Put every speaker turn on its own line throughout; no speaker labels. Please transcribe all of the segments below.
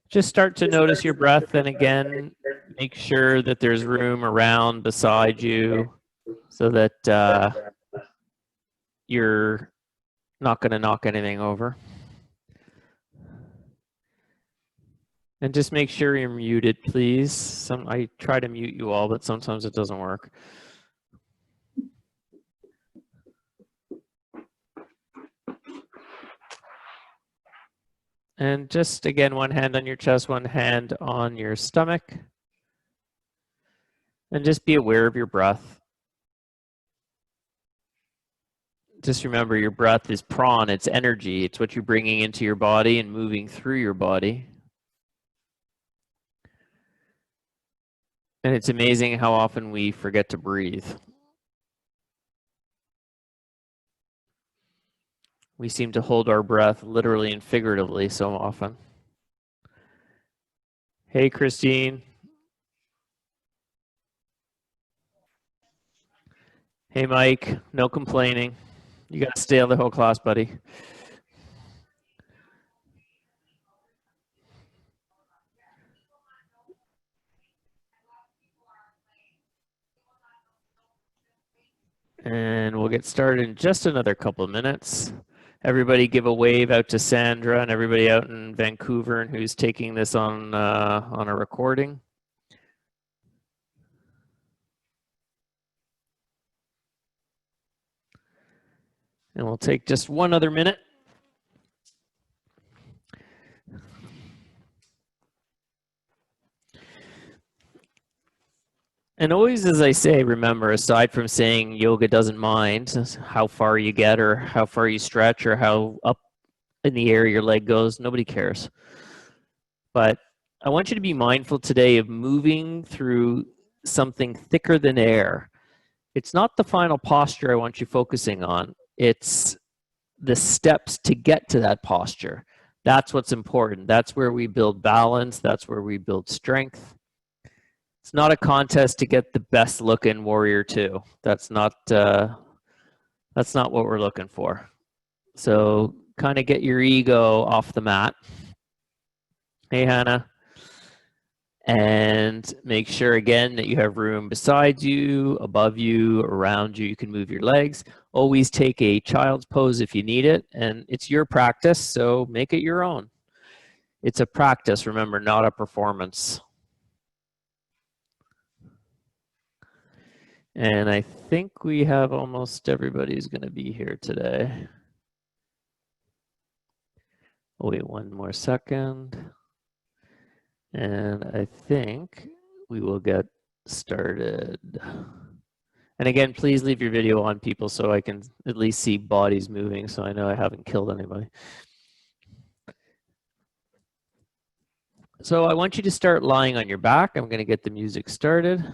Just start to notice your breath, and again, make sure that there's room around beside you so that you're not going to knock anything over. And just make sure you're muted, please. I try to mute you all, but sometimes it doesn't work. And just, again, one hand on your chest, one hand on your stomach. And just be aware of your breath. Just remember, your breath is prana, it's energy. It's what you're bringing into your body and moving through your body. And it's amazing how often we forget to breathe. We seem to hold our breath literally and figuratively so often. Hey, Christine. Hey, Mike. No complaining. You got to stay on the whole class, buddy. And we'll get started in just another couple of minutes. Everybody give a wave out to Sandra and everybody out in Vancouver and who's taking this on a recording. And we'll take just one other minute. And always, as I say, remember, aside from saying yoga doesn't mind how far you get or how far you stretch or how up in the air your leg goes, nobody cares. But I want you to be mindful today of moving through something thicker than air. It's not the final posture I want you focusing on. It's the steps to get to that posture. That's what's important. That's where we build balance. That's where we build strength. It's not a contest to get the best looking warrior two. That's not what we're looking for. So kind of get your ego off the mat. Hey, Hannah. And make sure, again, that you have room beside you, above you, around you. You can move your legs. Always take a child's pose if you need it. And it's your practice, so make it your own. It's a practice, remember, not a performance. And I think we have almost everybody's going to be here today. Oh, wait, one more second. And I think we will get started. And again, please leave your video on, people, so I can at least see bodies moving, so I know I haven't killed anybody. So I want you to start lying on your back. I'm going to get the music started.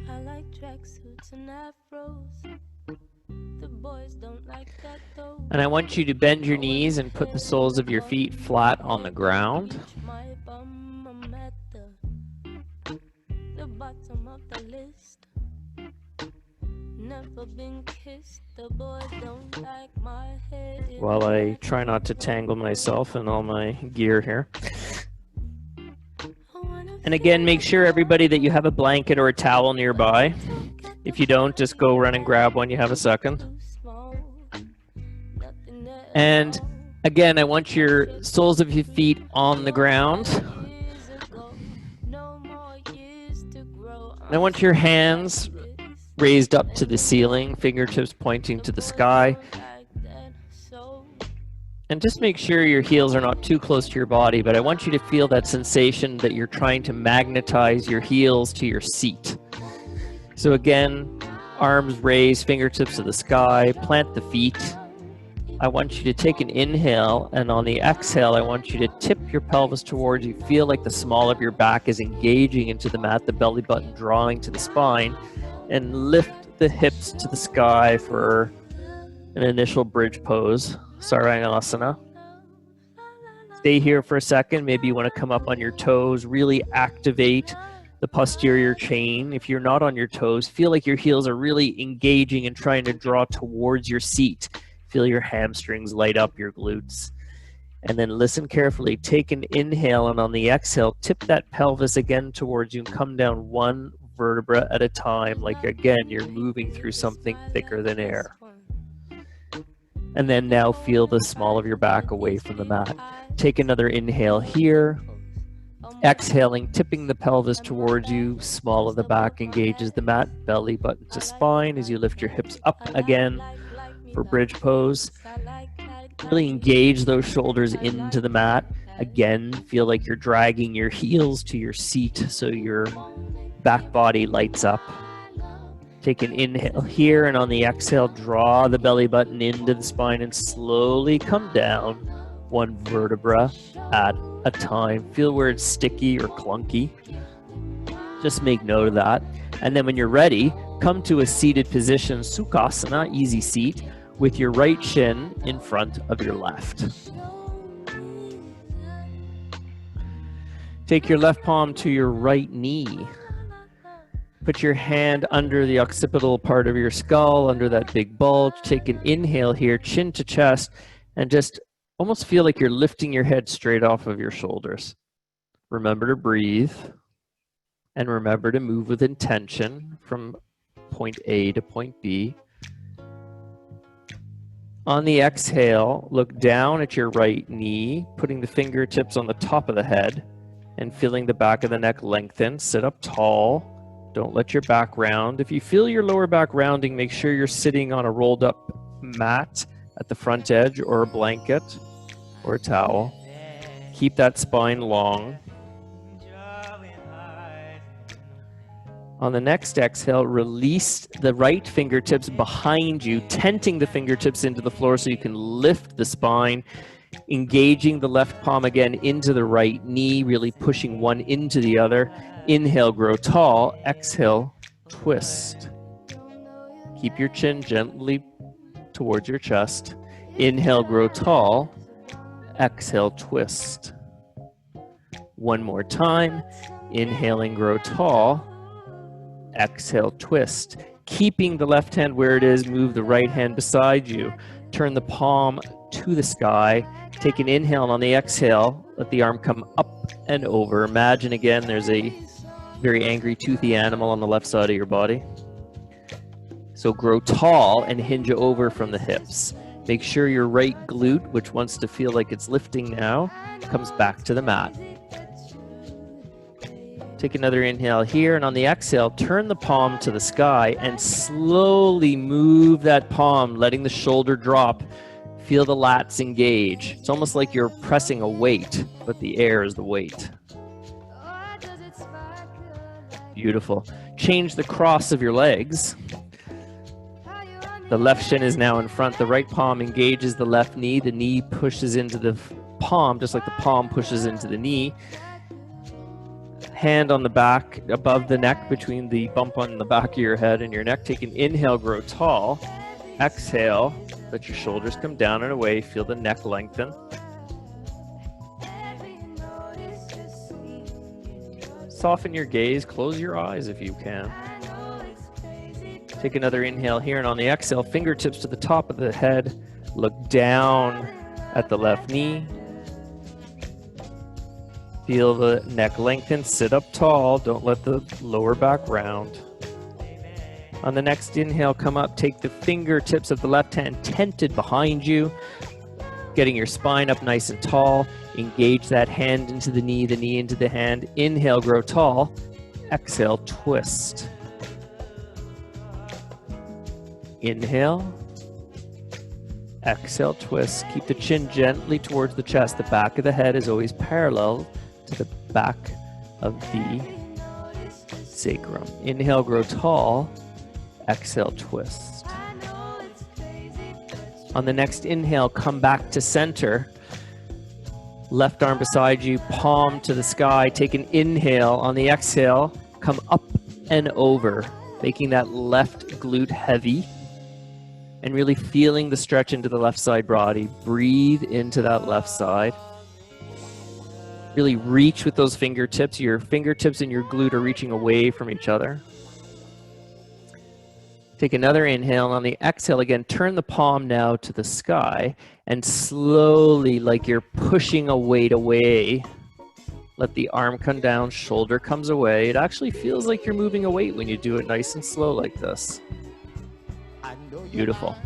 I like tracksuits and afros. The boys don't like that though.
And I want you to bend your knees and put the soles of your feet flat on the ground.
My bum, I'm at the bottom of the list. Never been kissed. The boys don't like my hair.
While I try not to tangle myself in all my gear here. And again, make sure, everybody, that you have a blanket or a towel nearby. If you don't, just go run and grab one. You have a second. And again, I want your soles of your feet on the ground. And I want your hands raised up to the ceiling, fingertips pointing to the sky. And just make sure your heels are not too close to your body, but I want you to feel that sensation that you're trying to magnetize your heels to your seat. So again, arms raised, fingertips to the sky, plant the feet. I want you to take an inhale, and on the exhale, I want you to tip your pelvis towards you. Feel like the small of your back is engaging into the mat, the belly button drawing to the spine, and lift the hips to the sky for an initial bridge pose. Sarangasana. Stay here for a second. Maybe you want to come up on your toes, really activate the posterior chain. If you're not on your toes, feel like your heels are really engaging and trying to draw towards your seat. Feel your hamstrings light up your glutes. And then listen carefully. Take an inhale, and on the exhale, tip that pelvis again towards you and come down one vertebra at a time. Like again, you're moving through something thicker than air. And then now feel the small of your back away from the mat. Take another inhale here. Exhaling, tipping the pelvis towards you, small of the back engages the mat, belly button to spine as you lift your hips up again for bridge pose. Really engage those shoulders into the mat. Again, feel like you're dragging your heels to your seat so your back body lights up. Take an inhale here, and on the exhale, draw the belly button into the spine and slowly come down one vertebra at a time. Feel where it's sticky or clunky. Just make note of that. And then when you're ready, come to a seated position, Sukhasana, easy seat, with your right shin in front of your left. Take your left palm to your right knee. Put your hand under the occipital part of your skull, under that big bulge. Take an inhale here, chin to chest, and just almost feel like you're lifting your head straight off of your shoulders. Remember to breathe, and remember to move with intention from point A to point B. On the exhale, look down at your right knee, putting the fingertips on the top of the head and feeling the back of the neck lengthen. Sit up tall. Don't let your back round. If you feel your lower back rounding, make sure you're sitting on a rolled up mat at the front edge or a blanket or a towel. Keep that spine long. On the next exhale, release the right fingertips behind you, tenting the fingertips into the floor so you can lift the spine, engaging the left palm again into the right knee, really pushing one into the other. Inhale, grow tall. Exhale, twist. Keep your chin gently towards your chest. Inhale, grow tall. Exhale, twist. One more time. Inhaling, grow tall. Exhale, twist. Keeping the left hand where it is, move the right hand beside you. Turn the palm to the sky. Take an inhale, and on the exhale, let the arm come up and over. Imagine again there's a very angry, toothy animal on the left side of your body. So grow tall and hinge over from the hips. Make sure your right glute, which wants to feel like it's lifting now, comes back to the mat. Take another inhale here, and on the exhale, turn the palm to the sky and slowly move that palm, letting the shoulder drop. Feel the lats engage. It's almost like you're pressing a weight, but the air is the weight. Beautiful. Change the cross of your legs. The left shin is now in front. The right palm engages the left knee. The knee pushes into the palm, just like the palm pushes into the knee. Hand on the back, above the neck, between the bump on the back of your head and your neck. Take an inhale, grow tall. Exhale, let your shoulders come down and away. Feel the neck lengthen. Soften your gaze, close your eyes if you can. Take another inhale here, and on the exhale, fingertips to the top of the head. Look down at the left knee. Feel the neck lengthen, sit up tall, don't let the lower back round. On the next inhale, come up, take the fingertips of the left hand tented behind you, getting your spine up nice and tall. Engage that hand into the knee into the hand. Inhale, grow tall. Exhale, twist. Inhale. Exhale, twist. Keep the chin gently towards the chest. The back of the head is always parallel to the back of the sacrum. Inhale, grow tall. Exhale, twist. On the next inhale, come back to center. Left arm beside you, palm to the sky. Take an inhale. On the exhale, come up and over, making that left glute heavy and really feeling the stretch into the left side body. Breathe into that left side. Really reach with those fingertips. Your fingertips and your glute are reaching away from each other. Take another inhale. On the exhale, again, turn the palm now to the sky and slowly, like you're pushing a weight away, let the arm come down, shoulder comes away. It actually feels like you're moving a weight when you do it nice and slow like this. Beautiful.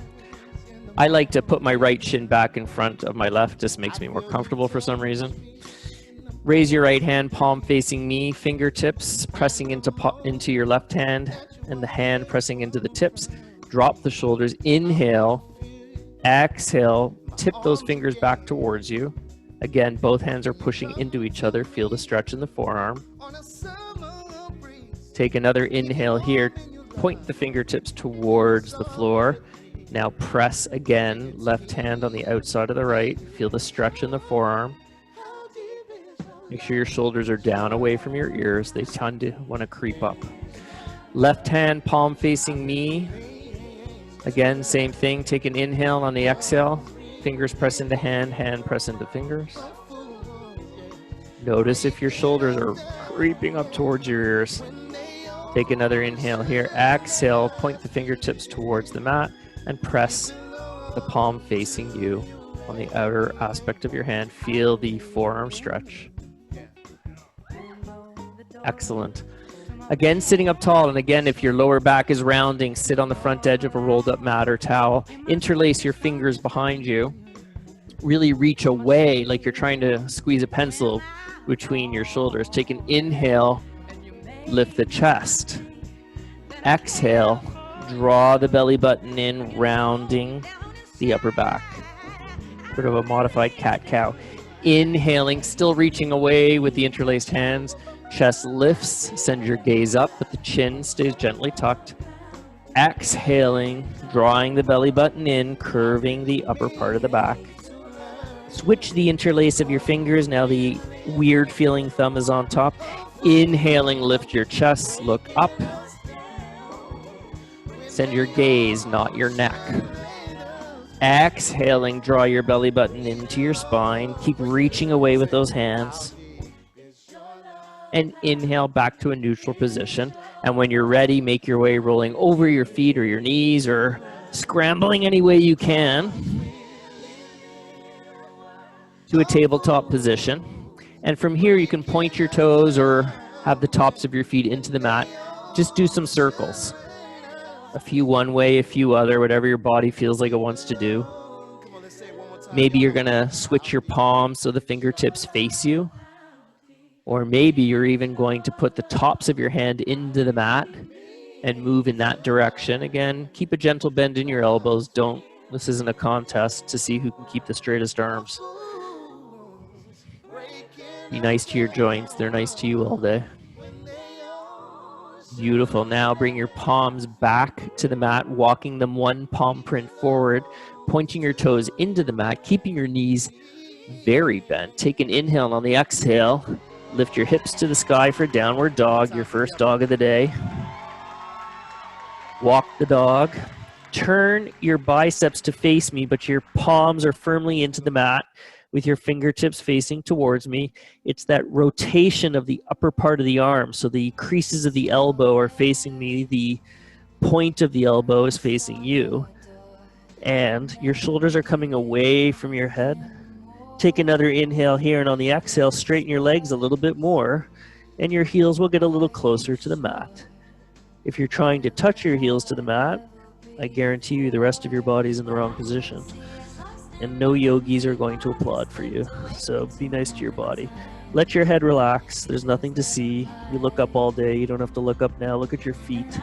I like to put my right shin back in front of my left. Just makes me more comfortable for some reason. Raise your right hand, palm facing me, fingertips pressing into your left hand and the hand pressing into the tips. Drop the shoulders, inhale, exhale, tip those fingers back towards you. Again, both hands are pushing into each other. Feel the stretch in the forearm. Take another inhale here. Point the fingertips towards the floor. Now press again, left hand on the outside of the right. Feel the stretch in the forearm. Make sure your shoulders are down away from your ears. They tend to want to creep up. Left hand, palm facing me. Again, same thing. Take an inhale on the exhale. Fingers press into hand, hand press into fingers. Notice if your shoulders are creeping up towards your ears. Take another inhale here. Exhale, point the fingertips towards the mat and press the palm facing you on the outer aspect of your hand. Feel the forearm stretch. Excellent. Again, sitting up tall, and again, if your lower back is rounding, sit on the front edge of a rolled up mat or towel. Interlace your fingers behind you. Really reach away like you're trying to squeeze a pencil between your shoulders. Take an inhale, lift the chest. Exhale, draw the belly button in, rounding the upper back. Sort of a modified cat-cow. Inhaling, still reaching away with the interlaced hands. Chest lifts, send your gaze up, but the chin stays gently tucked. Exhaling, drawing the belly button in, curving the upper part of the back. Switch the interlace of your fingers. Now the weird feeling thumb is on top. Inhaling, lift your chest, look up. Send your gaze, not your neck. Exhaling, draw your belly button into your spine. Keep reaching away with those hands. And inhale back to a neutral position. And when you're ready, make your way rolling over your feet or your knees or scrambling any way you can to a tabletop position. And from here, you can point your toes or have the tops of your feet into the mat. Just do some circles. A few one way, a few other, whatever your body feels like it wants to do. Maybe you're gonna switch your palms so the fingertips face you. Or maybe you're even going to put the tops of your hand into the mat and move in that direction. Again, keep a gentle bend in your elbows. This isn't a contest to see who can keep the straightest arms. Be nice to your joints. They're nice to you all day. Beautiful. Now bring your palms back to the mat, walking them one palm print forward, pointing your toes into the mat, keeping your knees very bent. Take an inhale on the exhale. Lift your hips to the sky for downward dog, your first dog of the day. Walk the dog. Turn your biceps to face me, but your palms are firmly into the mat with your fingertips facing towards me. It's that rotation of the upper part of the arm. So the creases of the elbow are facing me. The point of the elbow is facing you. And your shoulders are coming away from your head. Take another inhale here, and on the exhale, straighten your legs a little bit more, and your heels will get a little closer to the mat. If you're trying to touch your heels to the mat, I guarantee you the rest of your body's in the wrong position. And no yogis are going to applaud for you. So be nice to your body. Let your head relax. There's nothing to see. You look up all day. You don't have to look up now. Look at your feet.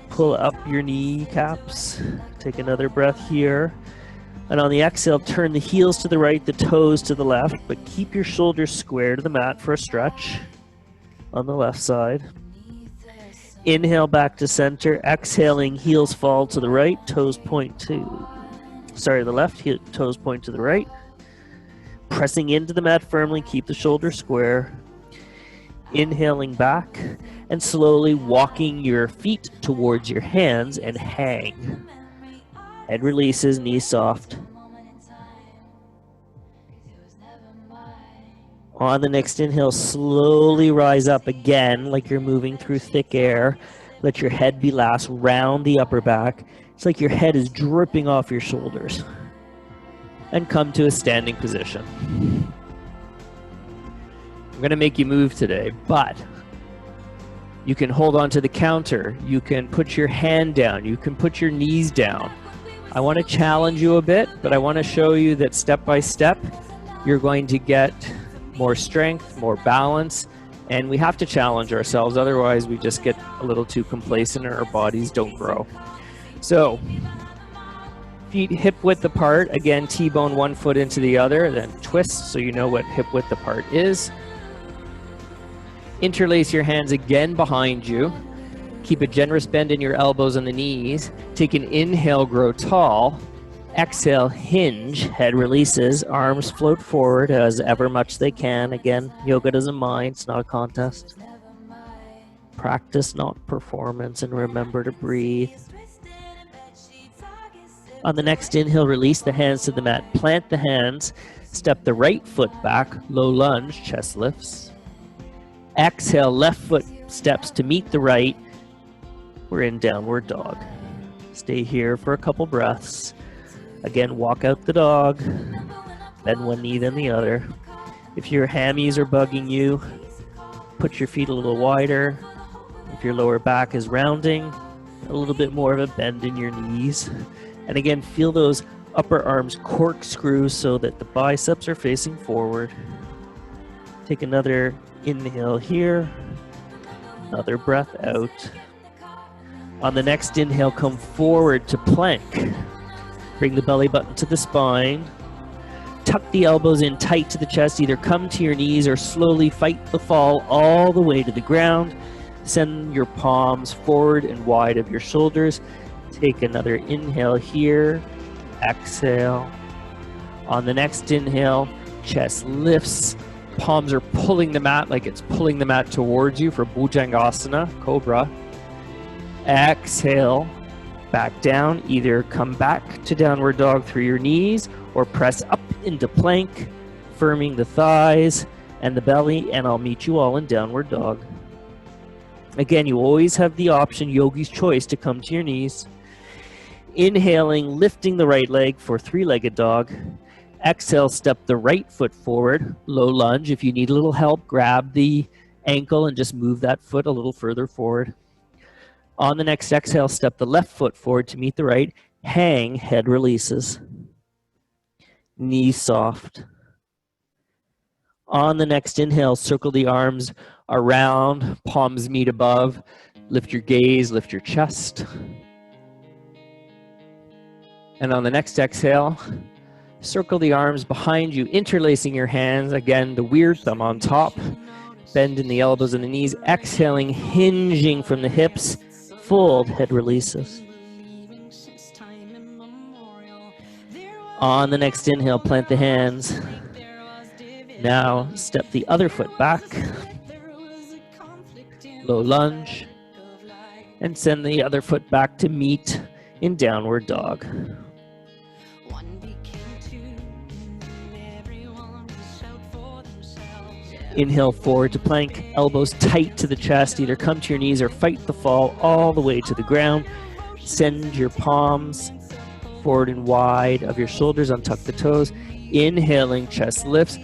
Pull up your kneecaps. Take another breath here. And on the exhale, turn the heels to the right, the toes to the left, but keep your shoulders square to the mat for a stretch on the left side. Inhale back to center. Exhaling, heels fall to the right, toes point to, the left, toes point to the right. Pressing into the mat firmly, keep the shoulders square. Inhaling back and slowly walking your feet towards your hands and hang. Head releases, knees soft. On the next inhale, slowly rise up again like you're moving through thick air. Let your head be last, round the upper back. It's like your head is dripping off your shoulders. And come to a standing position. I'm going to make you move today, but you can hold on to the counter. You can put your hand down. You can put your knees down. I want to challenge you a bit, but I want to show you that step by step, you're going to get more strength, more balance, and we have to challenge ourselves. Otherwise, we just get a little too complacent and our bodies don't grow. So, feet hip width apart. Again, T-bone one foot into the other, then twist so you know what hip width apart is. Interlace your hands again behind you. Keep a generous bend in your elbows and the knees. Take an inhale, grow tall. Exhale, hinge, head releases, arms float forward as ever much they can. Again, yoga doesn't mind, it's not a contest. Practice, not performance, and remember to breathe. On the next inhale, release the hands to the mat. Plant the hands, step the right foot back, low lunge, chest lifts. Exhale, left foot steps to meet the right. We're in downward dog. Stay here for a couple breaths. Again, walk out the dog, bend one knee then the other. If your hammies are bugging you, put your feet a little wider. If your lower back is rounding, a little bit more of a bend in your knees. And again, feel those upper arms corkscrew so that the biceps are facing forward. Take another inhale here, another breath out. On the next inhale, come forward to plank. Bring the belly button to the spine. Tuck the elbows in tight to the chest. Either come to your knees or slowly fight the fall all the way to the ground. Send your palms forward and wide of your shoulders. Take another inhale here. Exhale. On the next inhale, chest lifts. Palms are pulling the mat like it's pulling the mat towards you for Bhujangasana, Cobra. Exhale. Back down, either come back to downward dog through your knees or press up into plank, firming the thighs and the belly, and I'll meet you all in downward dog. Again, you always have the option, yogi's choice, to come to your knees. Inhaling, lifting the right leg for three-legged dog. Exhale, step the right foot forward, low lunge. If you need a little help, grab the ankle and just move that foot a little further forward. On the next exhale, step the left foot forward to meet the right. Hang, head releases. Knees soft. On the next inhale, circle the arms around, palms meet above. Lift your gaze, lift your chest. And on the next exhale, circle the arms behind you, interlacing your hands. Again, the weird thumb on top. Bend in the elbows and the knees. Exhaling, hinging from the hips. Fold, head releases. On the next inhale, plant the hands. Now step the other foot back. Low lunge. And send the other foot back to meet in downward dog. Inhale forward to plank, elbows tight to the chest. Either come to your knees or fight the fall all the way to the ground. Send your palms forward and wide of your shoulders, untuck the toes. Inhaling, chest lifts.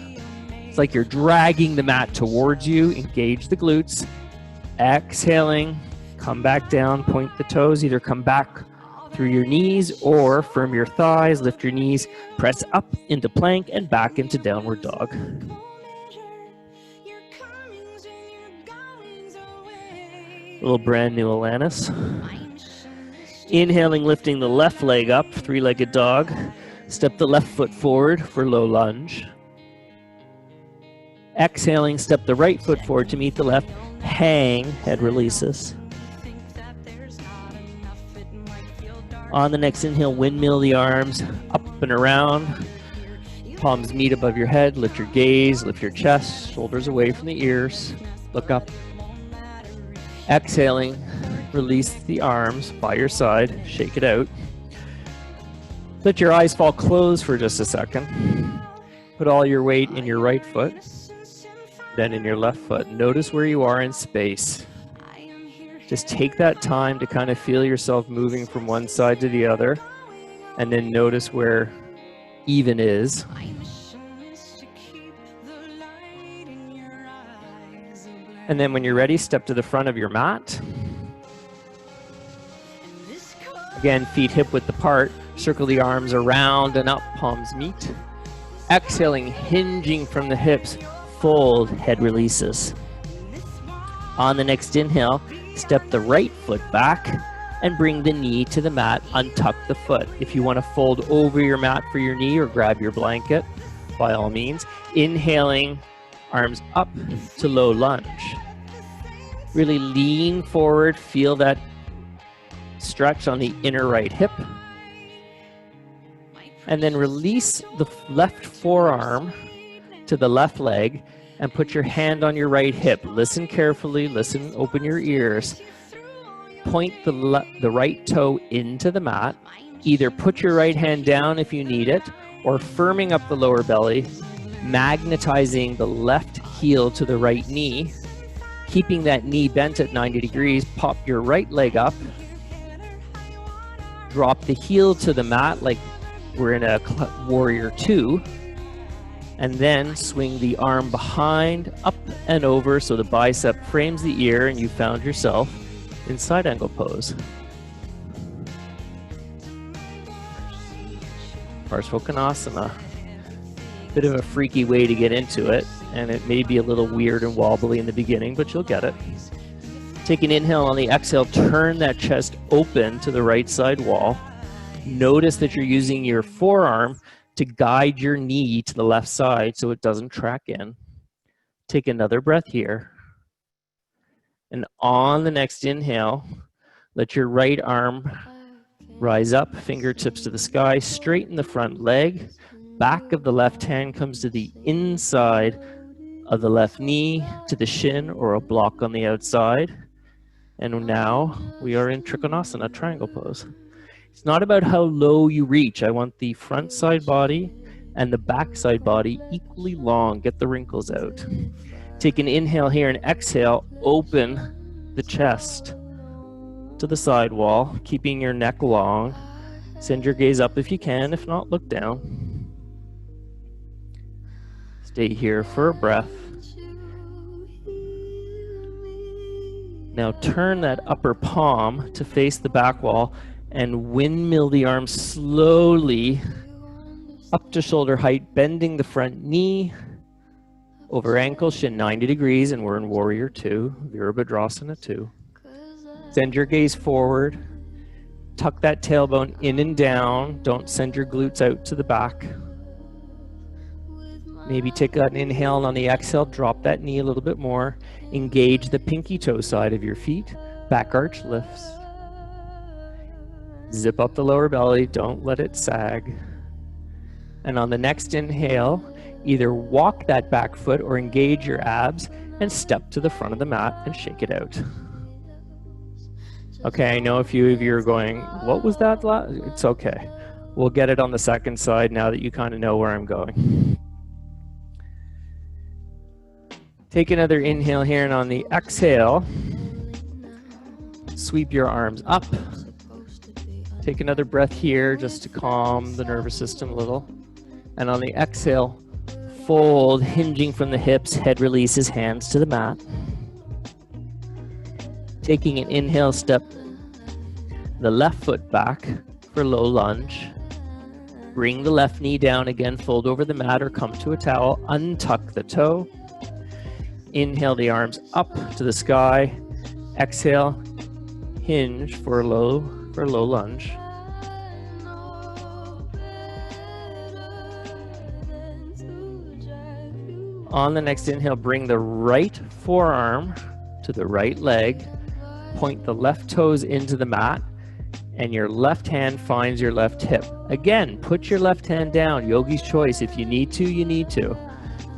It's like you're dragging the mat towards you. Engage the glutes. Exhaling, come back down, point the toes. Either come back through your knees or firm your thighs, lift your knees, press up into plank and back into downward dog. A little brand new Alanis. Inhaling, lifting the left leg up, three-legged dog. Step the left foot forward for low lunge. Exhaling, step the right foot forward to meet the left. Hang, head releases. On the next inhale, windmill the arms up and around. Palms meet above your head. Lift your gaze, lift your chest, shoulders away from the ears. Look up. Exhaling, release the arms by your side, shake it out. Let your eyes fall closed for just a second. Put all your weight in your right foot. then in your left foot. Notice where you are in space. Just take that time to kind of feel yourself moving from one side to the other, and then notice where even is. And then when you're ready, step to the front of your mat. Again, feet hip width apart. Circle the arms around and up, palms meet. Exhaling, hinging from the hips, fold, head releases. On the next inhale, step the right foot back and bring the knee to the mat, untuck the foot. If you want to fold over your mat for your knee or grab your blanket, by all means. Inhaling, arms up to low lunge. Really lean forward, feel that stretch on the inner right hip. And then release the left forearm to the left leg and put your hand on your right hip. Listen carefully, listen, open your ears. Point the right toe into the mat. Either put your right hand down if you need it, or firming up the lower belly, magnetizing the left heel to the right knee, keeping that knee bent at 90 degrees, pop your right leg up, drop the heel to the mat like we're in a warrior two, and then swing the arm behind, up and over so the bicep frames the ear and you found yourself in side angle pose. Parsvakonasana. Bit of a freaky way to get into it, and it may be a little weird and wobbly in the beginning, but you'll get it. Take an inhale. On the exhale, turn that chest open to the right side wall. Notice that you're using your forearm to guide your knee to the left side so it doesn't track in. Take another breath here. And on the next inhale, let your right arm rise up, fingertips to the sky, straighten the front leg. Back of the left hand comes to the inside of the left knee, to the shin or a block on the outside. And now we are in Trikonasana, triangle pose. It's not about how low you reach. I want the front side body and the back side body equally long. Get the wrinkles out. Take an inhale here and exhale. Open the chest to the side wall, keeping your neck long. Send your gaze up if you can. If not, look down. Stay here for a breath. Now turn that upper palm to face the back wall and windmill the arms slowly up to shoulder height, bending the front knee over ankle, shin 90 degrees, and we're in Warrior 2, Virabhadrasana 2. Send your gaze forward, tuck that tailbone in and down, don't send your glutes out to the back. Maybe take an inhale, and on the exhale, drop that knee a little bit more. Engage the pinky toe side of your feet. Back arch lifts. Zip up the lower belly, don't let it sag. And on the next inhale, either walk that back foot or engage your abs and step to the front of the mat and shake it out. Okay, I know a few of you are going, what was that? It's okay. We'll get it on the second side now that you kind of know where I'm going. Take another inhale here, and on the exhale, sweep your arms up. Take another breath here just to calm the nervous system a little. And on the exhale, fold, hinging from the hips, head releases, hands to the mat. Taking an inhale, step the left foot back for low lunge. Bring the left knee down again, fold over the mat or come to a towel, untuck the toe. Inhale the arms up to the sky. Exhale, hinge for low lunge. On the next inhale, bring the right forearm to the right leg. Point the left toes into the mat, and your left hand finds your left hip. Again, put your left hand down. Yogi's choice. If you need to, you need to.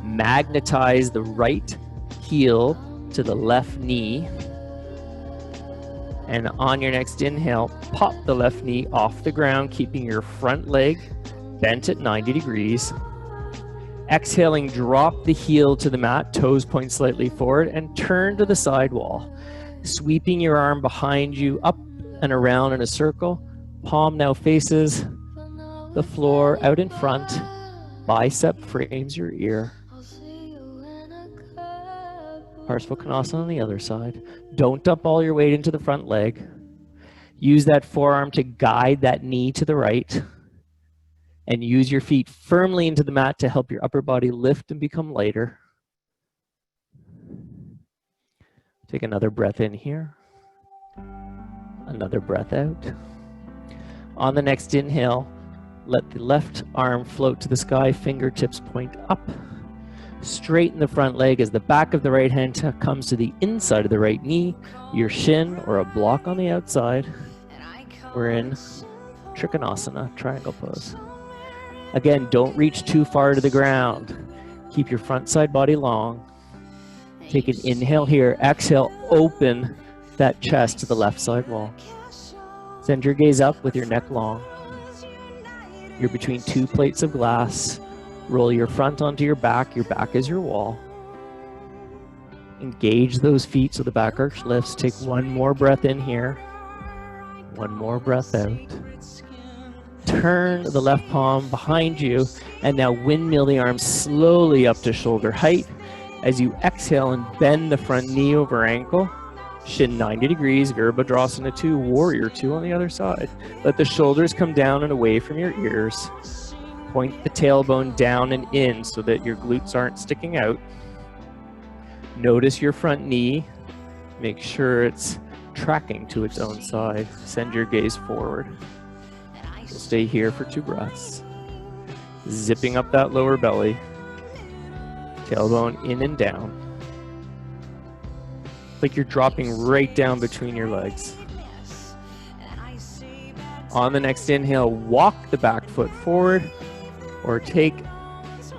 Magnetize the right heel to the left knee. And on your next inhale, pop the left knee off the ground, keeping your front leg bent at 90 degrees. Exhaling, drop the heel to the mat, toes point slightly forward, and turn to the side wall. Sweeping your arm behind you, up and around in a circle. Palm now faces the floor out in front. Bicep frames your ear. Parsvakonasana on the other side. Don't dump all your weight into the front leg. Use that forearm to guide that knee to the right. And use your feet firmly into the mat to help your upper body lift and become lighter. Take another breath in here. Another breath out. On the next inhale, let the left arm float to the sky, fingertips point up. Straighten the front leg as the back of the right hand comes to the inside of the right knee, your shin or a block on the outside. We're in Trikonasana, triangle pose. Again, don't reach too far to the ground. Keep your front side body long. Take an inhale here. Exhale, open that chest to the left side wall. Send your gaze up with your neck long. You're between two plates of glass. Roll your front onto your back. Your back is your wall. Engage those feet so the back arch lifts. Take one more breath in here. One more breath out. Turn the left palm behind you, and now windmill the arms slowly up to shoulder height. As you exhale and bend the front knee over ankle, shin 90 degrees, Virabhadrasana 2, Warrior 2 on the other side. Let the shoulders come down and away from your ears. Point the tailbone down and in so that your glutes aren't sticking out. Notice your front knee. Make sure it's tracking to its own side. Send your gaze forward. We'll stay here for 2 breaths. Zipping up that lower belly. Tailbone in and down. Like you're dropping right down between your legs. On the next inhale, walk the back foot forward, or take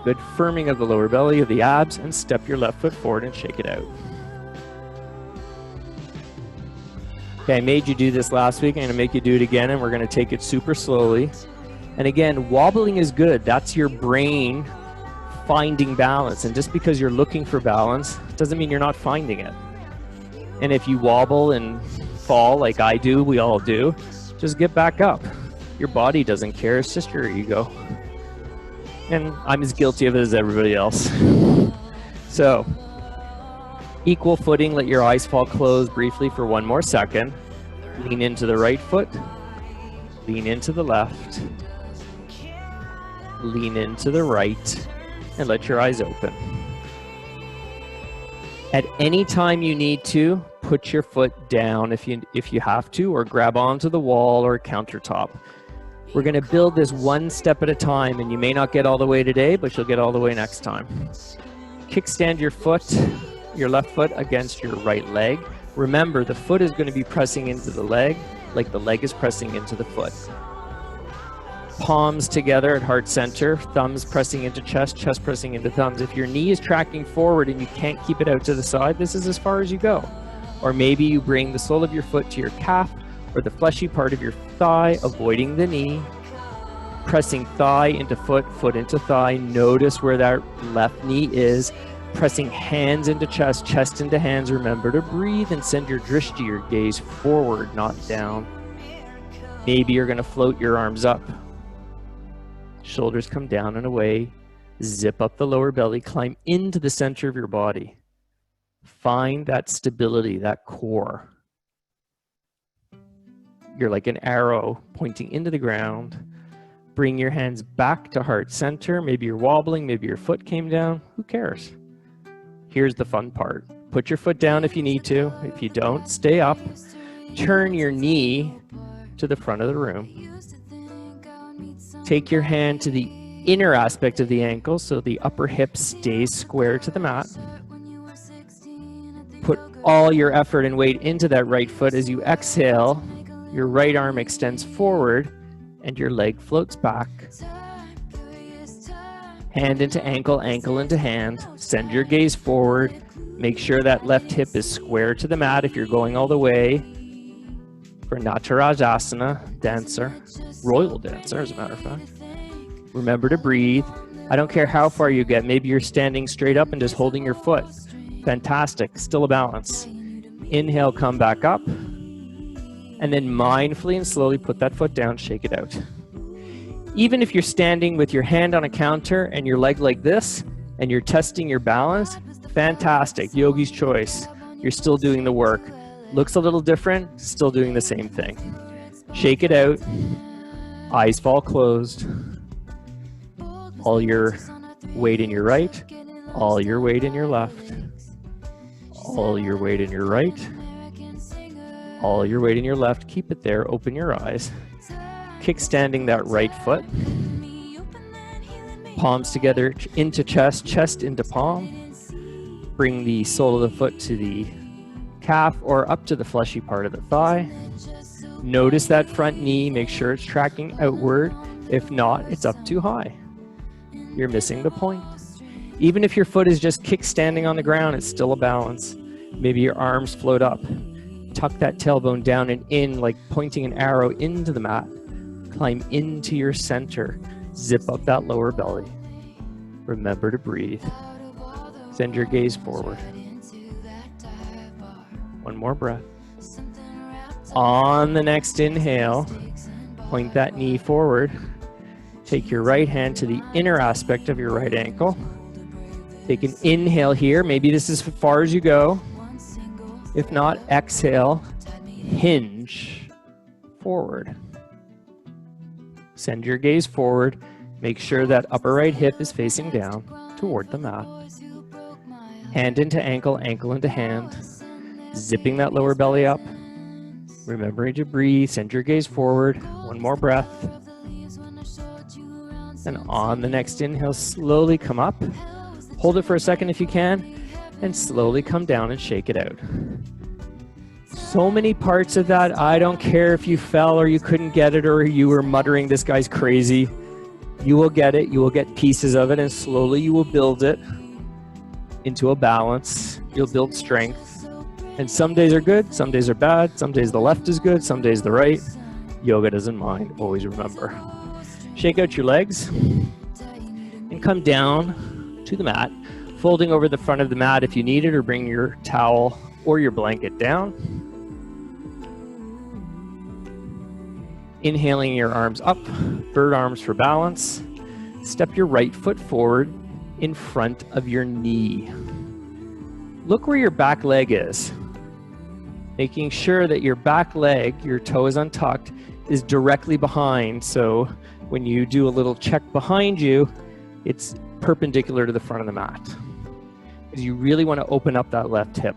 good firming of the lower belly, of the abs, and step your left foot forward and shake it out. Okay, I made you do this last week. I'm going to make you do it again, and we're going to take it super slowly. And again, wobbling is good. That's your brain finding balance. And just because you're looking for balance doesn't mean you're not finding it. And if you wobble and fall like I do, we all do, just get back up. Your body doesn't care. It's just your ego. And I'm as guilty of it as everybody else. So, equal footing, let your eyes fall closed briefly for 1 more second. Lean into the right foot. Lean into the left. Lean into the right. And let your eyes open. At any time you need to, put your foot down if you have to, or grab onto the wall or countertop. We're going to build this 1 step at a time, and you may not get all the way today, but you'll get all the way next time. Kickstand your left foot against your right leg. Remember, the foot is going to be pressing into the leg like the leg is pressing into the foot. Palms together at heart center, thumbs pressing into chest, chest pressing into thumbs. If your knee is tracking forward and you can't keep it out to the side, this is as far as you go. Or maybe you bring the sole of your foot to your calf or the fleshy part of your thigh, avoiding the knee. Pressing thigh into foot, foot into thigh. Notice where that left knee is. Pressing hands into chest, chest into hands. Remember to breathe and send your drishti, your gaze forward, not down. Maybe you're going to float your arms up. Shoulders come down and away. Zip up the lower belly. Climb into the center of your body. Find that stability, that core. You're like an arrow pointing into the ground. Bring your hands back to heart center. Maybe you're wobbling. Maybe your foot came down. Who cares? Here's the fun part. Put your foot down if you need to. If you don't, stay up. Turn your knee to the front of the room. Take your hand to the inner aspect of the ankle so the upper hip stays square to the mat. Put all your effort and weight into that right foot. As you exhale, your right arm extends forward and your leg floats back. Hand into ankle, ankle into hand. Send your gaze forward. Make sure that left hip is square to the mat if you're going all the way. For Natarajasana, dancer, royal dancer as a matter of fact. Remember to breathe. I don't care how far you get. Maybe you're standing straight up and just holding your foot. Fantastic, still a balance. Inhale, come back up. And then mindfully and slowly put that foot down, shake it out. Even if you're standing with your hand on a counter and your leg like this, and you're testing your balance, fantastic, yogi's choice. You're still doing the work. Looks a little different, still doing the same thing. Shake it out, eyes fall closed. All your weight in your right, all your weight in your left, all your weight in your right, all your weight in your left. Keep it there, open your eyes. Kickstanding that right foot. Palms together into chest, chest into palm. Bring the sole of the foot to the calf or up to the fleshy part of the thigh. Notice that front knee, make sure it's tracking outward. If not, it's up too high. You're missing the point. Even if your foot is just kickstanding on the ground, it's still a balance. Maybe your arms float up. Tuck that tailbone down and in, like pointing an arrow into the mat. Climb into your center. Zip up that lower belly. Remember to breathe. Send your gaze forward. One more breath. On the next inhale, point that knee forward. Take your right hand to the inner aspect of your right ankle. Take an inhale here. Maybe this is as far as you go. If not, exhale, hinge forward. Send your gaze forward. Make sure that upper right hip is facing down toward the mat. Hand into ankle, ankle into hand. Zipping that lower belly up. Remembering to breathe. Send your gaze forward. One more breath. And on the next inhale, slowly come up. Hold it for a second if you can. And slowly come down and shake it out. So many parts of that. I don't care if you fell or you couldn't get it or you were muttering, this guy's crazy. You will get it. You will get pieces of it, and slowly you will build it into a balance. You'll build strength. And some days are good, some days are bad, some days the left is good, some days the right. Yoga doesn't mind. Always remember. Shake out your legs and come down to the mat, folding over the front of the mat if you need it, or bring your towel or your blanket down. Inhaling your arms up, bird arms for balance. Step your right foot forward in front of your knee. Look where your back leg is. Making sure that your back leg, your toe is untucked, is directly behind. So when you do a little check behind you, it's perpendicular to the front of the mat. Because you really want to open up that left hip.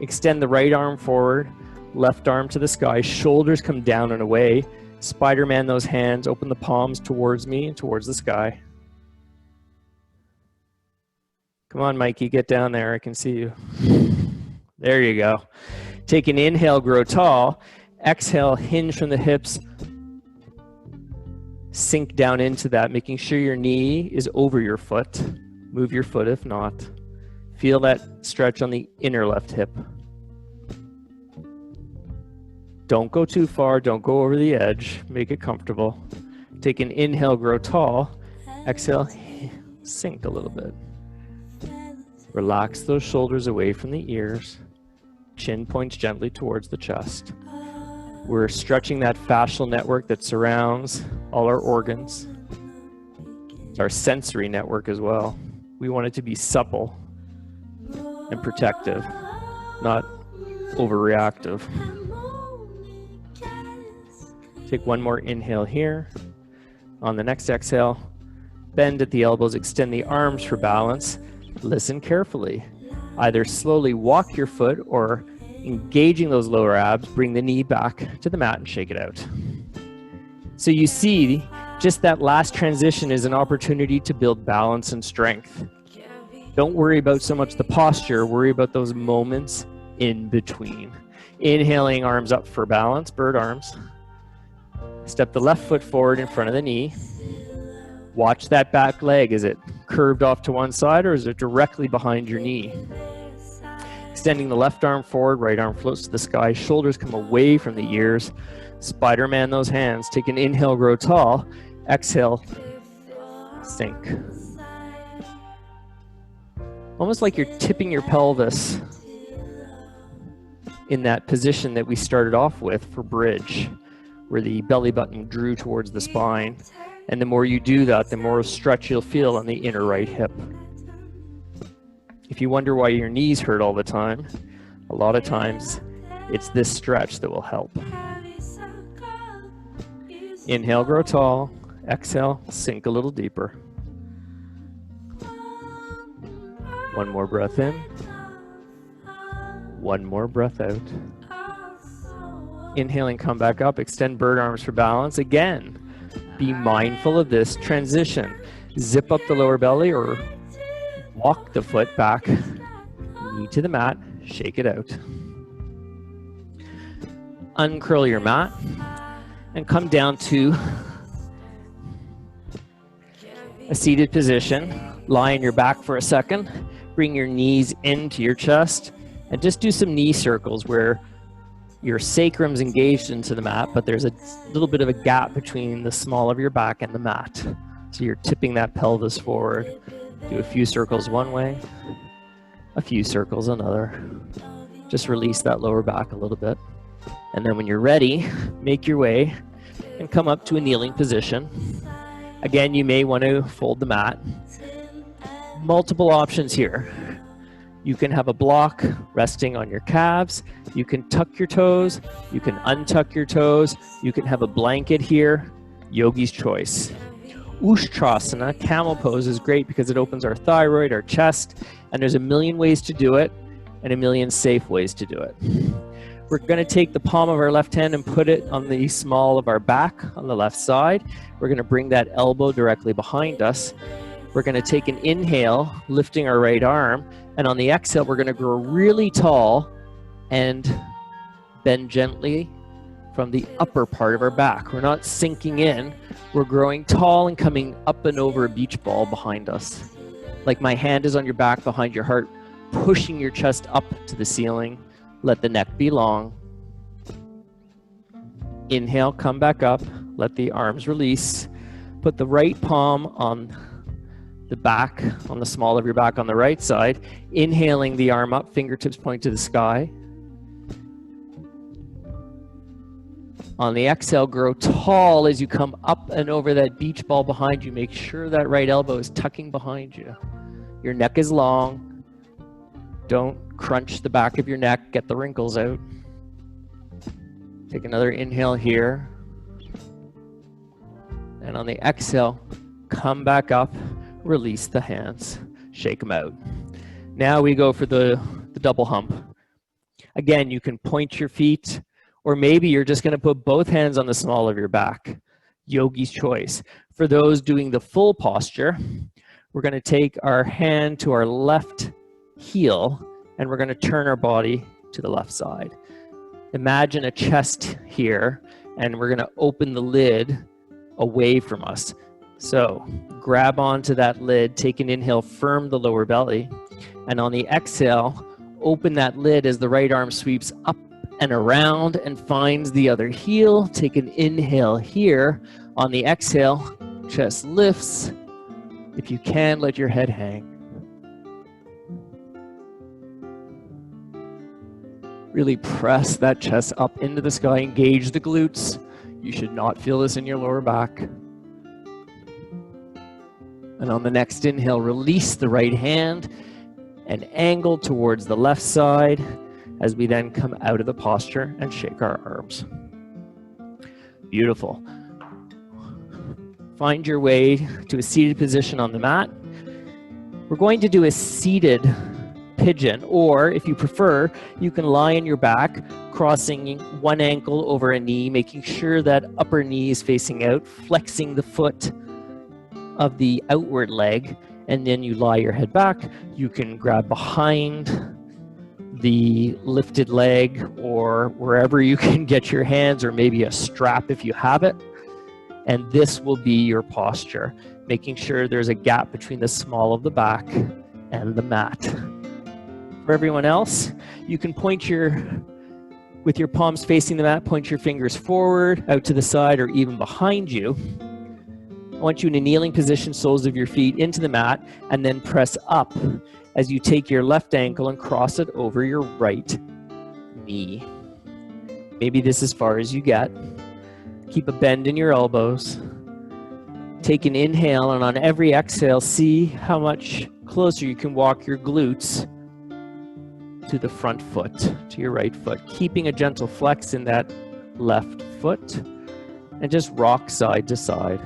Extend the right arm forward. Left arm to the sky, shoulders come down and away. Spider-Man those hands, open the palms towards me and towards the sky. Come on, Mikey, get down there, I can see you. There you go. Take an inhale, grow tall. Exhale, hinge from the hips. Sink down into that, making sure your knee is over your foot. Move your foot if not. Feel that stretch on the inner left hip. Don't go too far, don't go over the edge, make it comfortable. Take an inhale, grow tall. Exhale, sink a little bit. Relax those shoulders away from the ears. Chin points gently towards the chest. We're stretching that fascial network that surrounds all our organs. It's our sensory network as well. We want it to be supple and protective, not overreactive. Take one more inhale here. On the next exhale, bend at the elbows, extend the arms for balance. Listen carefully. Either slowly walk your foot or engaging those lower abs, bring the knee back to the mat and shake it out. So you see, just that last transition is an opportunity to build balance and strength. Don't worry about so much the posture, worry about those moments in between. Inhaling, arms up for balance, bird arms. Step the left foot forward in front of the knee. Watch that back leg. Is it curved off to one side or is it directly behind your knee? Extending the left arm forward, right arm floats to the sky. Shoulders come away from the ears. Spider-Man those hands. Take an inhale, grow tall. Exhale, Sink. Almost like you're tipping your pelvis in that position that we started off with for bridge, where the belly button drew towards the spine. And the more you do that, the more stretch you'll feel on the inner right hip. If you wonder why your knees hurt all the time, a lot of times it's this stretch that will help. Inhale, grow tall. Exhale, sink a little deeper. One more breath in. One more breath out. Inhaling, come back up. Extend bird arms for balance. Again, be mindful of this transition. Zip up the lower belly or walk the foot back. Knee to the mat. Shake it out. Uncurl your mat and come down to a seated position. Lie on your back for a second. Bring your knees into your chest and just do some knee circles where your sacrum's engaged into the mat, but there's a little bit of a gap between the small of your back and the mat. So you're tipping that pelvis forward. Do a few circles one way, a few circles another. Just release that lower back a little bit. And then when you're ready, make your way and come up to a kneeling position. Again, you may want to fold the mat. Multiple options here. You can have a block resting on your calves. You can tuck your toes. You can untuck your toes. You can have a blanket here. Yogi's choice. Ustrasana, camel pose, is great because it opens our thyroid, our chest, and there's a million ways to do it and a million safe ways to do it. We're going to take the palm of our left hand and put it on the small of our back on the left side. We're going to bring that elbow directly behind us. We're going to take an inhale, lifting our right arm, and on the exhale, we're going to grow really tall and bend gently from the upper part of our back. We're not sinking in. We're growing tall and coming up and over a beach ball behind us. Like my hand is on your back behind your heart, pushing your chest up to the ceiling. Let the neck be long. Inhale, come back up. Let the arms release. Put the right palm on the back, on the small of your back on the right side. Inhaling the arm up, fingertips point to the sky. On the exhale, grow tall as you come up and over that beach ball behind you. Make sure that right elbow is tucking behind you. Your neck is long. Don't crunch the back of your neck. Get the wrinkles out. Take another inhale here. And on the exhale, come back up. Release the hands. Shake them out. Now we go for the double hump. Again, you can point your feet, or maybe you're just going to put both hands on the small of your back. Yogi's choice. For those doing the full posture, we're going to take our hand to our left heel and we're going to turn our body to the left side. Imagine a chest here and we're going to open the lid away from us. So grab onto that lid, take an inhale, firm the lower belly, and on the exhale, open that lid as the right arm sweeps up and around and finds the other heel. Take an inhale here. On the exhale, chest lifts. If you can, let your head hang. Really press that chest up into the sky. Engage the glutes. You should not feel this in your lower back. And on the next inhale, release the right hand and angle towards the left side as we then come out of the posture and shake our arms. Beautiful. Find your way to a seated position on the mat. We're going to do a seated pigeon, or if you prefer, you can lie on your back, crossing one ankle over a knee, making sure that upper knee is facing out, flexing the foot of the outward leg, and then you lie your head back. You can grab behind the lifted leg or wherever you can get your hands, or maybe a strap if you have it. And this will be your posture, making sure there's a gap between the small of the back and the mat. For everyone else, you can point with your palms facing the mat, point your fingers forward, out to the side, or even behind you. I want you in a kneeling position, soles of your feet into the mat, and then press up as you take your left ankle and cross it over your right knee. Maybe this is as far as you get. Keep a bend in your elbows. Take an inhale, and on every exhale, see how much closer you can walk your glutes to the front foot, to your right foot, keeping a gentle flex in that left foot, and just rock side to side.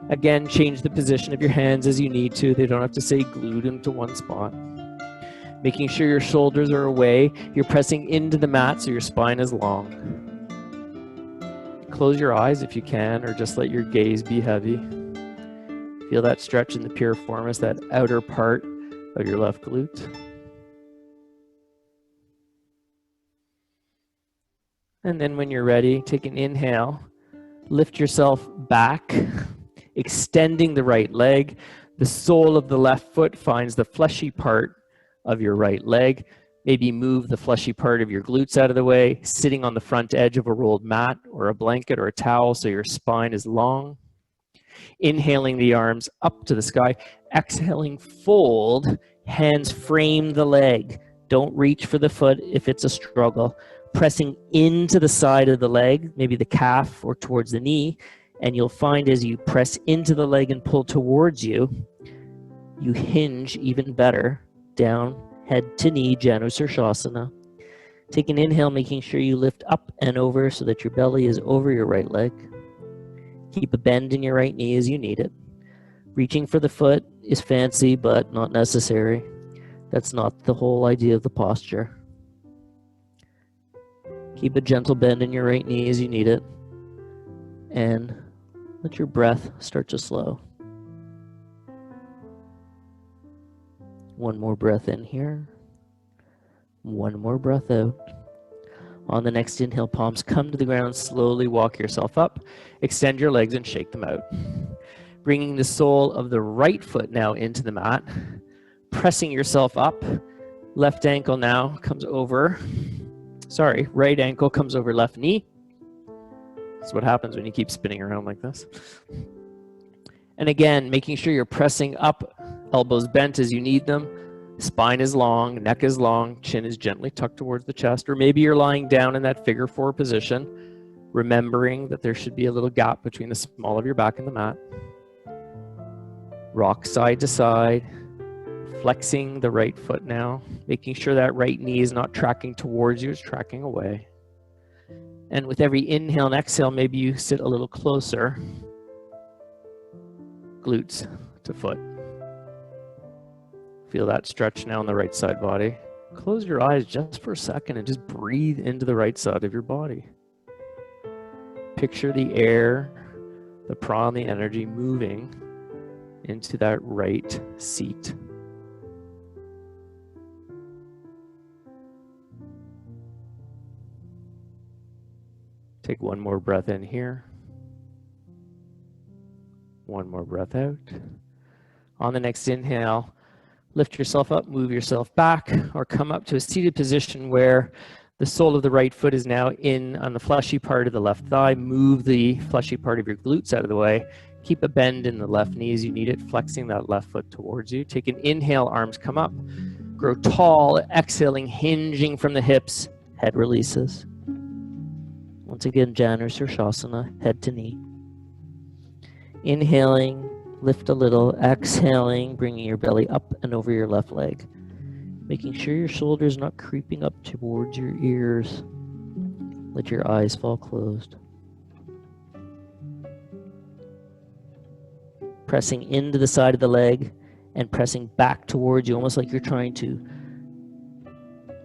Again, change the position of your hands as you need to. They don't have to stay glued into one spot. Making sure your shoulders are away. You're pressing into the mat so your spine is long. Close your eyes if you can, or just let your gaze be heavy. Feel that stretch in the piriformis, that outer part of your left glute. And then when you're ready, take an inhale. Lift yourself back, extending the right leg. The sole of the left foot finds the fleshy part of your right leg. Maybe move the fleshy part of your glutes out of the way, sitting on the front edge of a rolled mat or a blanket or a towel so your spine is long. Inhaling the arms up to the sky. Exhaling, fold. Hands frame the leg. Don't reach for the foot if it's a struggle. Pressing into the side of the leg, maybe the calf or towards the knee, and you'll find as you press into the leg and pull towards you, you hinge even better down, head to knee, Janushirshasana. Take an inhale, making sure you lift up and over so that your belly is over your right leg. Keep a bend in your right knee as you need it. Reaching for the foot is fancy, but not necessary. That's not the whole idea of the posture. Keep a gentle bend in your right knee as you need it. And let your breath start to slow. One more breath in here. One more breath out. On the next inhale, palms come to the ground. Slowly walk yourself up. Extend your legs and shake them out. Bringing the sole of the right foot now into the mat. Pressing yourself up. Left ankle now comes over. Right ankle comes over left knee. That's what happens when you keep spinning around like this. And again, making sure you're pressing up, elbows bent as you need them. Spine is long, neck is long, chin is gently tucked towards the chest, or maybe you're lying down in that figure four position, remembering that there should be a little gap between the small of your back and the mat. Rock side to side, flexing the right foot now, making sure that right knee is not tracking towards you, it's tracking away. And with every inhale and exhale, maybe you sit a little closer, glutes to foot. Feel that stretch now on the right side body. Close your eyes just for a second and just breathe into the right side of your body. Picture the air, the prana, the energy moving into that right seat. Take one more breath in here. One more breath out. On the next inhale, lift yourself up, move yourself back, or come up to a seated position where the sole of the right foot is now in on the fleshy part of the left thigh. Move the fleshy part of your glutes out of the way. Keep a bend in the left knee as you need it, flexing that left foot towards you. Take an inhale, arms come up. Grow tall, exhaling, hinging from the hips. Head releases. Once again, Janushirshasana, head to knee. Inhaling, lift a little. Exhaling, bringing your belly up and over your left leg. Making sure your shoulders not creeping up towards your ears. Let your eyes fall closed. Pressing into the side of the leg and pressing back towards you, almost like you're trying to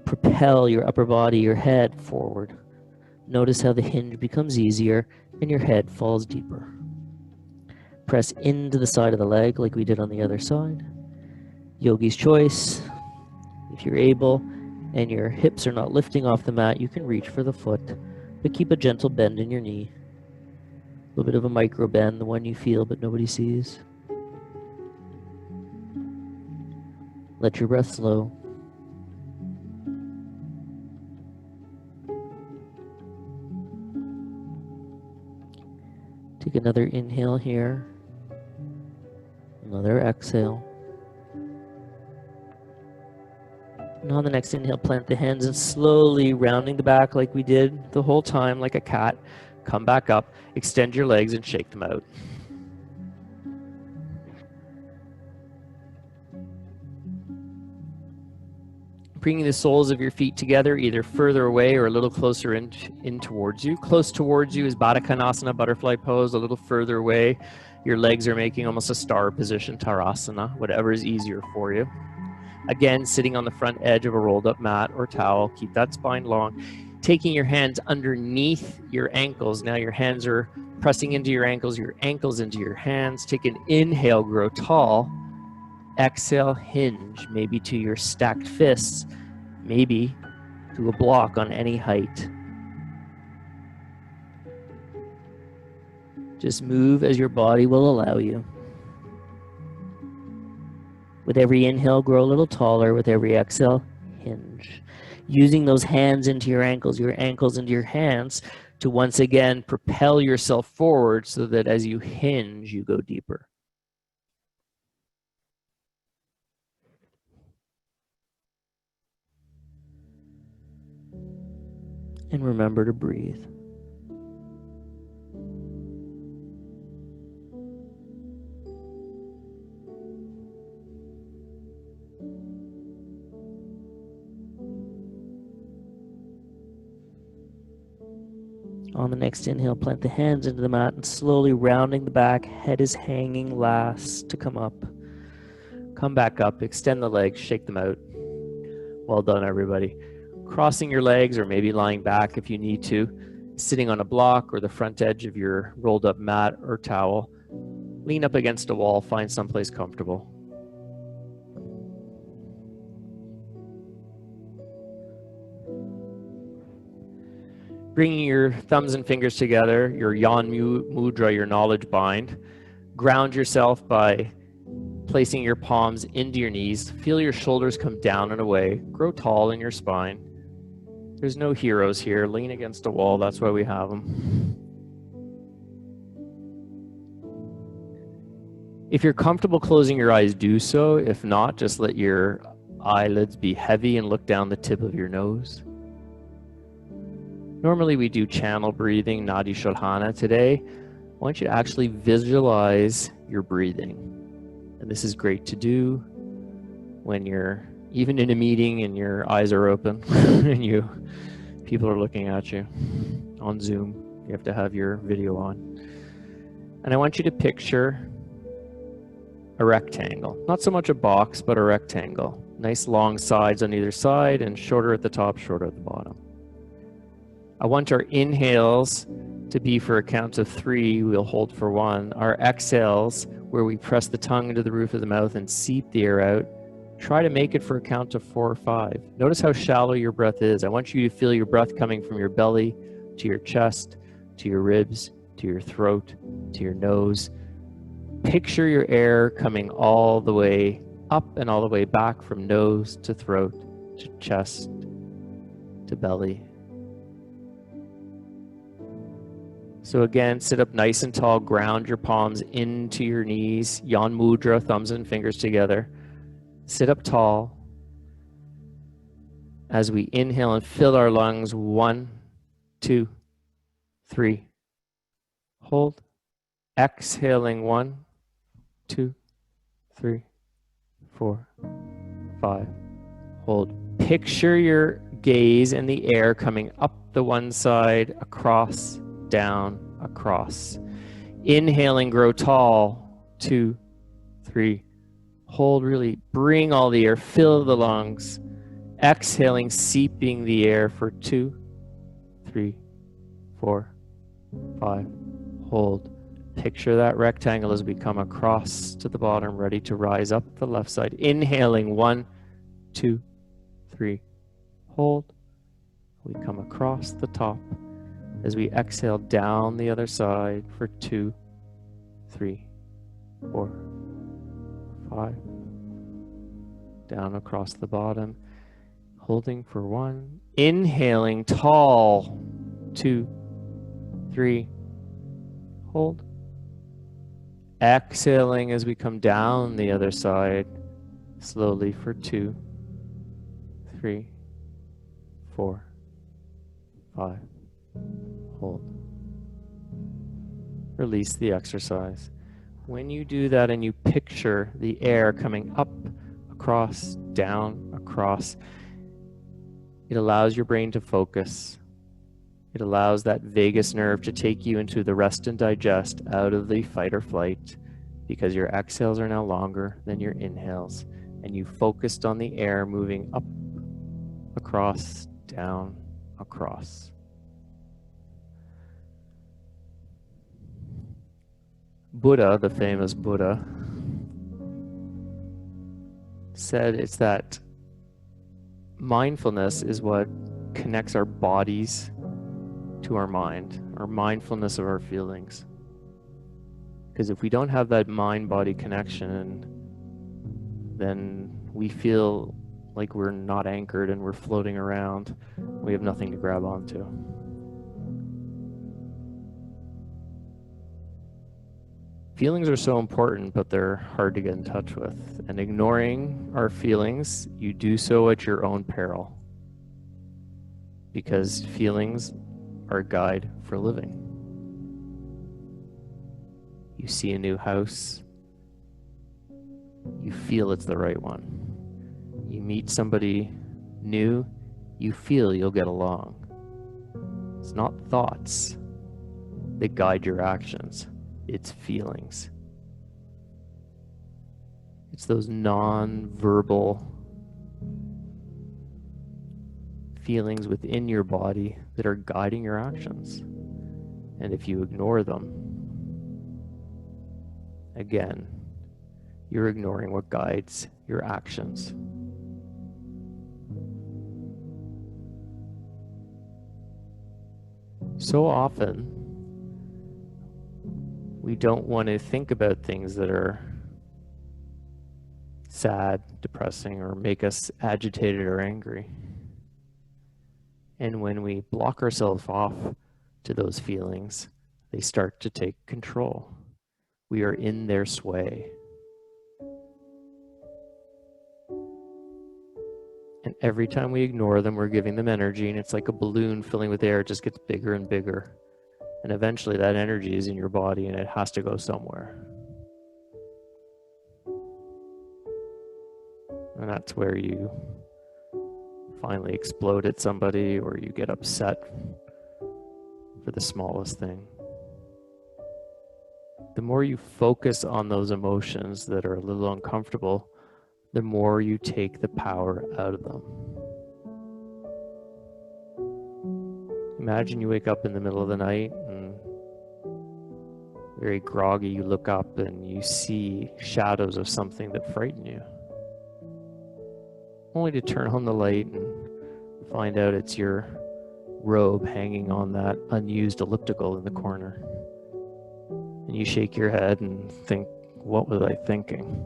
propel your upper body, your head forward. Notice how the hinge becomes easier and your head falls deeper. Press into the side of the leg like we did on the other side. Yogi's choice. If you're able and your hips are not lifting off the mat, you can reach for the foot, but keep a gentle bend in your knee. A little bit of a micro bend, the one you feel but nobody sees. Let your breath slow. Take another inhale here. Another exhale. And on the next inhale, plant the hands and slowly rounding the back like we did the whole time, like a cat. Come back up, extend your legs and shake them out. Bringing the soles of your feet together, either further away or a little closer in towards you. Close towards you is Baddha Konasana, butterfly pose. A little further away, your legs are making almost a star position, Tarasana, whatever is easier for you. Again, sitting on the front edge of a rolled up mat or towel. Keep that spine long. Taking your hands underneath your ankles. Now your hands are pressing into your ankles into your hands. Take an inhale, grow tall. Exhale, hinge, maybe to your stacked fists, maybe to a block on any height. Just move as your body will allow you. With every inhale, grow a little taller. With every exhale, hinge. Using those hands into your ankles into your hands to once again propel yourself forward so that as you hinge, you go deeper. And remember to breathe. On the next inhale, plant the hands into the mat and slowly rounding the back, head is hanging last to come up. Come back up, extend the legs, shake them out. Well done, everybody. Crossing your legs or maybe lying back if you need to, sitting on a block or the front edge of your rolled up mat or towel. Lean up against a wall, find someplace comfortable. Bringing your thumbs and fingers together, your Yan Mudra, your knowledge bind. Ground yourself by placing your palms into your knees. Feel your shoulders come down and away. Grow tall in your spine. There's no heroes here. Lean against a wall. That's why we have them. If you're comfortable closing your eyes, do so. If not, just let your eyelids be heavy and look down the tip of your nose. Normally we do channel breathing, Nadi Shodhana. Today, I want you to actually visualize your breathing. And this is great to do when you're even in a meeting and your eyes are open and people are looking at you on Zoom. You have to have your video on. And I want you to picture a rectangle. Not so much a box, but a rectangle. Nice long sides on either side and shorter at the top, shorter at the bottom. I want our inhales to be for a count of 3. We'll hold for 1. Our exhales, where we press the tongue into the roof of the mouth and seep the air out, try to make it for a count of 4 or 5. Notice how shallow your breath is. I want you to feel your breath coming from your belly to your chest, to your ribs, to your throat, to your nose. Picture your air coming all the way up and all the way back from nose to throat, to chest, to belly. So again, sit up nice and tall, ground your palms into your knees, Yan Mudra, thumbs and fingers together. Sit up tall as we inhale and fill our lungs. 1, 2, 3. Hold. Exhaling 1, 2, 3, 4, 5. Hold. Picture your gaze in the air coming up the one side, across, down, across. Inhaling, grow tall. 2, 3. Hold, really bring all the air, fill the lungs. Exhaling, seeping the air for 2, 3, 4, 5. Hold. Picture that rectangle as we come across to the bottom, ready to rise up the left side. Inhaling, 1, 2, 3. Hold. We come across the top as we exhale down the other side for 2, 3, 4, 5. Down across the bottom. Holding for 1. Inhaling, tall. 2, 3. Hold. Exhaling as we come down the other side, slowly for 2, 3, 4, 5. Hold. Release the exercise. When you do that and you picture the air coming up, across, down, across, it allows your brain to focus. It allows that vagus nerve to take you into the rest and digest, out of the fight or flight, because your exhales are now longer than your inhales, and you focused on the air moving up, across, down, across. Buddha, the famous Buddha, said it's that mindfulness is what connects our bodies to our mind, our mindfulness of our feelings. Because if we don't have that mind-body connection, then we feel like we're not anchored and we're floating around. We have nothing to grab onto. Feelings are so important, but they're hard to get in touch with. And ignoring our feelings, you do so at your own peril. Because feelings are a guide for living. You see a new house, you feel it's the right one. You meet somebody new, you feel you'll get along. It's not thoughts that guide your actions. It's feelings. It's those non-verbal feelings within your body that are guiding your actions. And if you ignore them, again, you're ignoring what guides your actions. So often, we don't want to think about things that are sad, depressing, or make us agitated or angry. And when we block ourselves off to those feelings, they start to take control. We are in their sway. And every time we ignore them, we're giving them energy, and it's like a balloon filling with air. It just gets bigger and bigger. And eventually that energy is in your body and it has to go somewhere. And that's where you finally explode at somebody, or you get upset for the smallest thing. The more you focus on those emotions that are a little uncomfortable, the more you take the power out of them. Imagine you wake up in the middle of the night and very groggy, you look up and you see shadows of something that frighten you. Only to turn on the light and find out it's your robe hanging on that unused elliptical in the corner. And you shake your head and think, what was I thinking?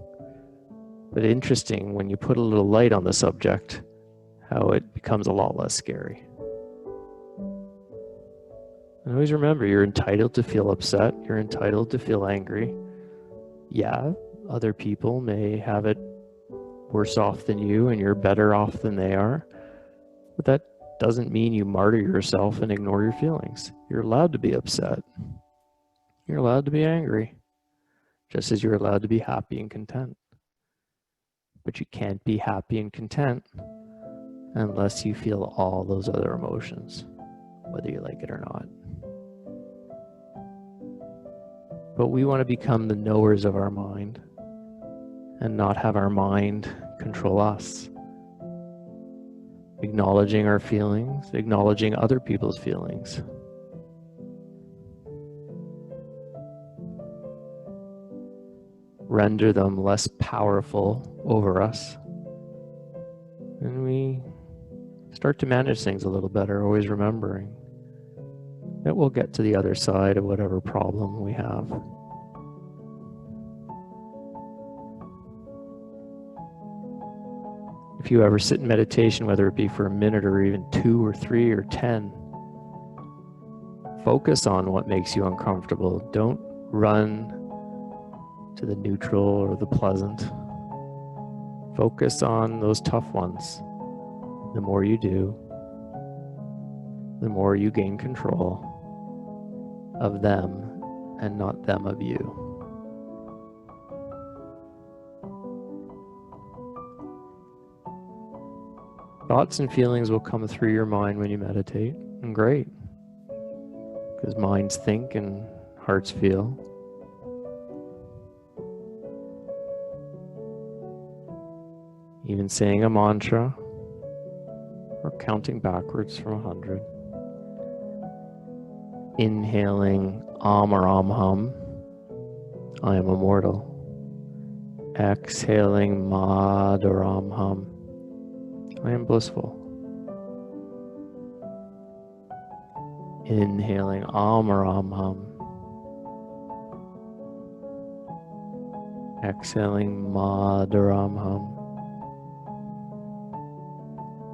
But interesting, when you put a little light on the subject, how it becomes a lot less scary. And always remember, you're entitled to feel upset. You're entitled to feel angry. Yeah, other people may have it worse off than you and you're better off than they are. But that doesn't mean you martyr yourself and ignore your feelings. You're allowed to be upset. You're allowed to be angry, just as you're allowed to be happy and content. But you can't be happy and content unless you feel all those other emotions, whether you like it or not. But we want to become the knowers of our mind and not have our mind control us. Acknowledging our feelings, acknowledging other people's feelings. Render them less powerful over us. And we start to manage things a little better, always remembering that we'll get to the other side of whatever problem we have. If you ever sit in meditation, whether it be for a minute or even 2 or 3 or 10, focus on what makes you uncomfortable. Don't run to the neutral or the pleasant. Focus on those tough ones. The more you do, the more you gain control of them and not them of you. Thoughts and feelings will come through your mind when you meditate, and great, because minds think and hearts feel. Even saying a mantra or counting backwards from 100. Inhaling Om or Om Hum, I am immortal. Exhaling Mad or Om Hum, I am blissful. Inhaling Om or Om Hum. Exhaling Mad or Om Hum.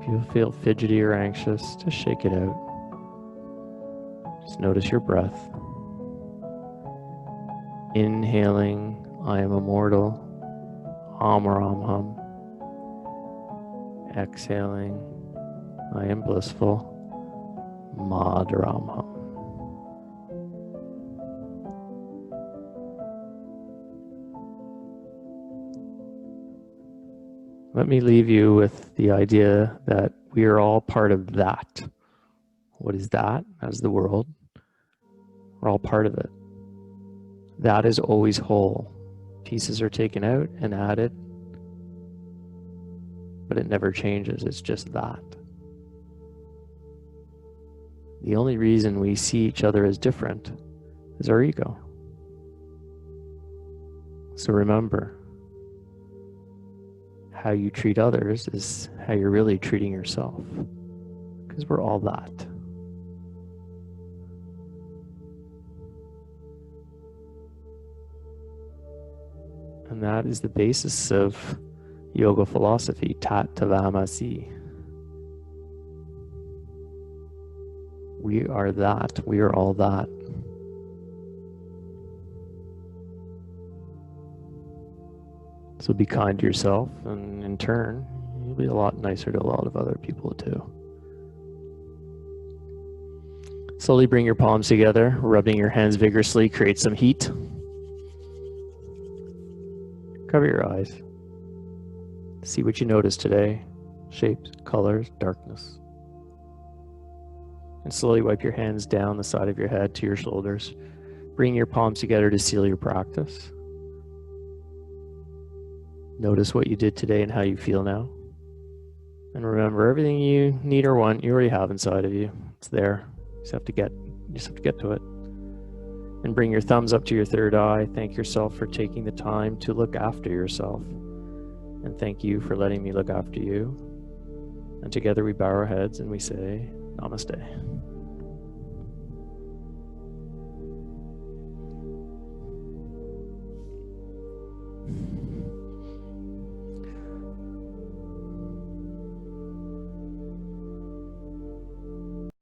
If you feel fidgety or anxious, just shake it out. Just notice your breath. Inhaling, I am immortal, Om or Om Hum. Exhaling, I am blissful, Mad or Om Hum. Let me leave you with the idea that we are all part of that. What is that? That is the world. We're all part of it. That is always whole. Pieces are taken out and added, but it never changes. It's just that. The only reason we see each other as different is our ego. So remember, how you treat others is how you're really treating yourself, because we're all that. And that is the basis of yoga philosophy, tat tavamasi. We are that. We are all that. So be kind to yourself, and in turn, you'll be a lot nicer to a lot of other people too. Slowly bring your palms together, rubbing your hands vigorously, create some heat. Cover your eyes. See what you notice today. Shapes, colors, darkness. And slowly wipe your hands down the side of your head to your shoulders. Bring your palms together to seal your practice. Notice what you did today and how you feel now. And remember, everything you need or want, you already have inside of you. It's there. You just have to get to it. And bring your thumbs up to your third eye. Thank yourself for taking the time to look after yourself. And thank you for letting me look after you. And together we bow our heads and we say, Namaste.